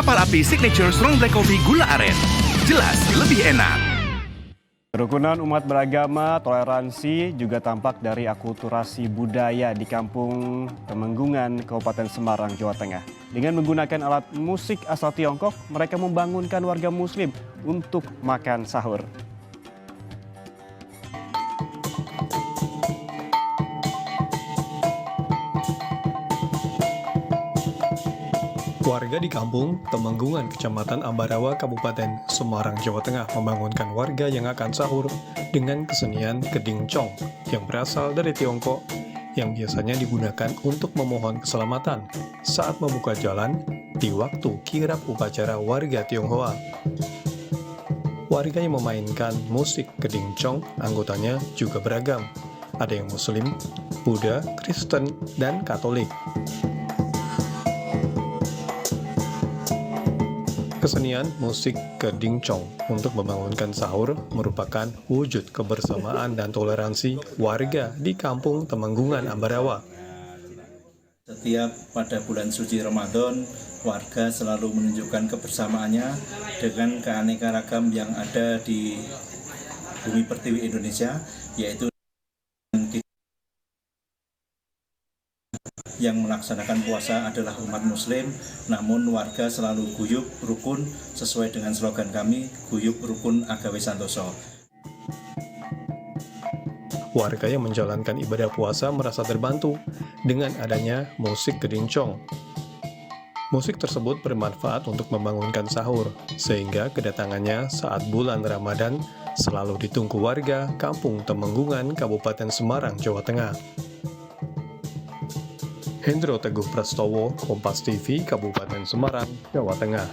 Kapal Api Signature Strong Black Coffee Gula Aren. Jelas lebih enak. Kerukunan umat beragama, toleransi juga tampak dari akulturasi budaya di Kampung Temenggungan, Kabupaten Semarang, Jawa Tengah. Dengan menggunakan alat musik asal Tiongkok, mereka membangunkan warga Muslim untuk makan sahur. Warga di kampung Temenggungan, Kecamatan Ambarawa, Kabupaten Semarang, Jawa Tengah membangunkan warga yang akan sahur dengan kesenian Keding Chong yang berasal dari Tiongkok yang biasanya digunakan untuk memohon keselamatan saat membuka jalan di waktu kirap upacara warga Tionghoa. Warga yang memainkan musik Keding Chong anggotanya juga beragam. Ada yang Muslim, Buddha, Kristen, dan Katolik. Kesenian musik Keding Chong untuk membangunkan sahur merupakan wujud kebersamaan dan toleransi warga di Kampung Temenggungan, Ambarawa. Setiap pada bulan suci Ramadan, warga selalu menunjukkan kebersamaannya dengan keanekaragam yang ada di bumi pertiwi Indonesia, yaitu yang melaksanakan puasa adalah umat muslim, namun warga selalu guyub rukun sesuai dengan slogan kami, guyub rukun agawe santoso. Warga yang menjalankan ibadah puasa merasa terbantu dengan adanya musik Keding Chong. Musik tersebut bermanfaat untuk membangunkan sahur, sehingga kedatangannya saat bulan Ramadan selalu ditunggu warga Kampung Temenggungan, Kabupaten Semarang, Jawa Tengah. Hendro Teguh Prastowo, Kompas TV, Kabupaten Semarang, Jawa Tengah.